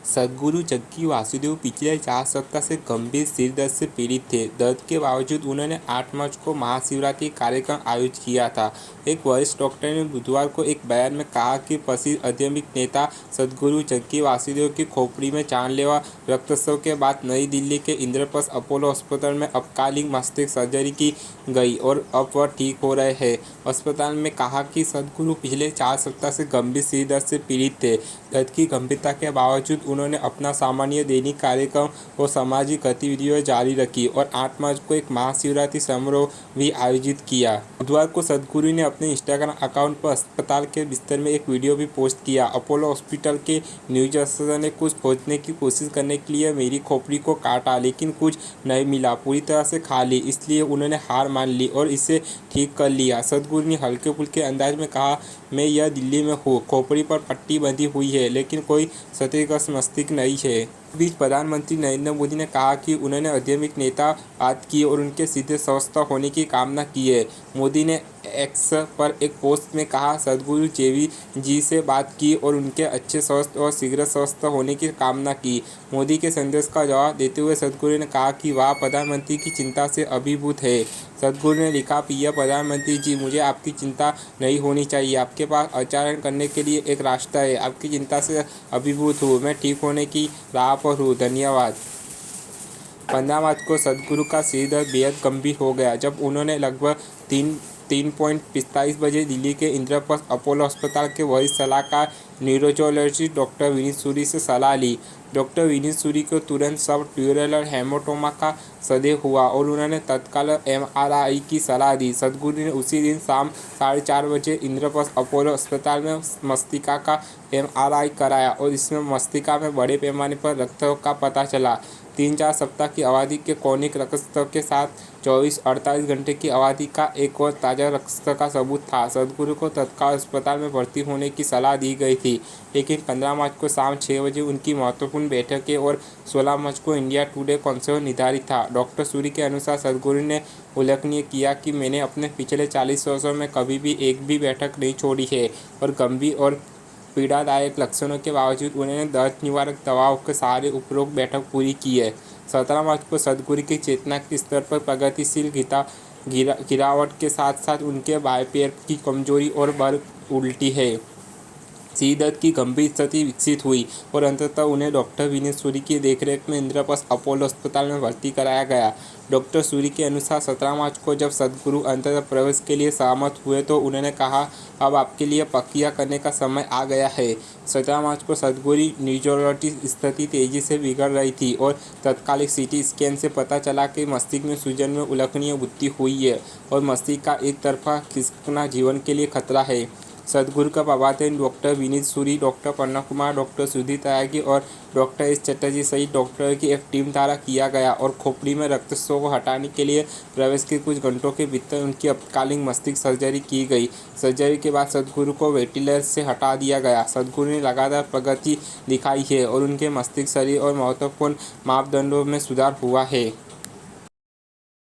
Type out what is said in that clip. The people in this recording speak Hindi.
सद्गुरु जग्गी वासुदेव पिछले 4 सप्ताह से गंभीर सिर दर्द से पीड़ित थे। दर्द के बावजूद उन्होंने 8 मार्च को महाशिवरात्रि कार्यक्रम आयोजित किया था। एक वरिष्ठ डॉक्टर ने बुधवार को एक बयान में कहा कि प्रसिद्ध आध्यात्मिक नेता सद्गुरु जग्गी वासुदेव की खोपड़ी में जानलेवा रक्तस्राव के बाद नई दिल्ली के इंद्रप्रस्थ अपोलो अस्पताल में अल्पकालिक मस्तिष्क सर्जरी की गई और अब वह ठीक हो रहे हैं। अस्पताल में कहा कि सद्गुरु पिछले 4 सप्ताह से गंभीर सिर दर्द से पीड़ित थे। दर्द की गंभीरता के बावजूद उन्होंने अपना सामान्य दैनिक कार्यक्रम और सामाजिक गतिविधियां जारी रखी और 8 मार्च को एक महाशिवरात्रि समारोह भी आयोजित किया। बुधवार को सद्गुरु ने अपने इंस्टाग्राम अकाउंट पर अस्पताल के बिस्तर में एक वीडियो भी पोस्ट किया। अपोलो हॉस्पिटल के न्यूज अफसर ने कुछ खोजने की कोशिश करने के लिए मेरी खोपड़ी को काटा, लेकिन कुछ नहीं मिला, पूरी तरह से खाली, इसलिए उन्होंने हार मान ली और इसे ठीक कर लिया। सद्गुरु ने हल्के फुल्के अंदाज में कहा, मैं यह दिल्ली में हूँ, खोपड़ी पर पट्टी बंधी हुई है, लेकिन कोई क्षतिग्रस्त मस्तिष्क नहीं है। इस बीच प्रधानमंत्री नरेंद्र मोदी ने कहा कि उन्होंने आध्यात्मिक नेता बात की और उनके सीधे स्वस्थ होने की कामना की है। मोदी ने एक्स पर एक पोस्ट में कहा, सद्गुरु जेवी जी से बात की और उनके अच्छे स्वास्थ्य और शीघ्र स्वस्थ होने की कामना की। मोदी के संदेश का जवाब देते हुए सद्गुरु ने कहा कि वह प्रधानमंत्री की चिंता से अभिभूत है। सद्गुरु ने लिखा, प्रिय प्रधानमंत्री जी, मुझे आपकी चिंता नहीं होनी चाहिए। आपके पास आचरण करने के लिए एक रास्ता है। आपकी चिंता से अभिभूत हूँ, मैं ठीक होने की राह पर हूँ, धन्यवाद। 15 मार्च को सद्गुरु का सिर दर्द बेहद गंभीर हो गया जब उन्होंने लगभग 3:45 बजे दिल्ली के इंद्रप्रस्थ अपोलो अस्पताल के वरिष्ठ सलाहकार न्यूरोलॉजिस्ट डॉक्टर विनीत सूरी से सलाह ली। डॉक्टर विनीत सूरी को तुरंत सब ट्यूरल हेमाटोमा का संदेह हुआ और उन्होंने तत्काल MRI की सलाह दी। सद्गुरु ने उसी दिन शाम 4:30 बजे इंद्रप्रस्थ अपोलो अस्पताल में मस्तिष्क का MRI कराया और इसमें मस्तिष्क में बड़े पैमाने पर रक्तस्राव का पता चला। 3-4 सप्ताह की अवधि के क्रॉनिक रक्तस्राव के साथ 24-48 घंटे की अवधि का एक और ताज़ा रक्तस्राव का सबूत था। सद्गुरु को तत्काल अस्पताल में भर्ती होने की सलाह दी गई थी, लेकिन 15 मार्च को शाम 6 बजे उनकी महत्वपूर्ण बैठक और 16 मार्च को इंडिया टुडे कॉन्फ्रेंस निर्धारित था। डॉक्टर सूरी के अनुसार सद्गुरु ने उल्लेखनीय किया कि मैंने अपने पिछले 40 वर्षों में कभी भी एक भी बैठक नहीं छोड़ी है और गंभीर और पीड़ादायक लक्षणों के बावजूद उन्होंने दर्द निवारक दवाओं के सहारे उपरोक्त बैठक पूरी की है। 17 मार्च को सद्गुरु की चेतना के स्तर पर प्रगतिशील गिरावट के साथ साथ उनके बाएं पैर की कमजोरी और बल उल्टी है। सिर दर्द की गंभीर स्थिति विकसित हुई और अंततः उन्हें डॉक्टर विनीत सूरी की देखरेख में इंद्रप्रस्थ अपोलो अस्पताल में भर्ती कराया गया। डॉक्टर सूरी के अनुसार 17 मार्च को जब सद्गुरु अंततः प्रवेश के लिए सहमत हुए तो उन्होंने कहा, अब आपके लिए प्रक्रिया करने का समय आ गया है। 17 मार्च को सद्गुरु न्यूरोलॉजिस्ट स्थिति तेजी से बिगड़ रही थी और तत्कालिक CT स्कैन से पता चला कि मस्तिष्क में सूजन में उल्लेखनीय वृद्धि हुई है और मस्तिष्क का एक तरफा खिसकना जीवन के लिए खतरा है। सद्गुरु का प्रभारी डॉक्टर विनीत सूरी, डॉक्टर पन्ना कुमार, डॉक्टर सुधीर त्यागी और डॉक्टर एस चटर्जी सहित डॉक्टरों की एक टीम द्वारा किया गया और खोपड़ी में रक्तस्राव को हटाने के लिए प्रवेश के कुछ घंटों के भीतर उनकी अल्पकालिक मस्तिष्क सर्जरी की गई। सर्जरी के बाद सद्गुरु को वेंटिलेटर से हटा दिया गया। सद्गुरु ने लगातार प्रगति दिखाई है और उनके मस्तिष्क शरीर और महत्वपूर्ण मापदंडों में सुधार हुआ है।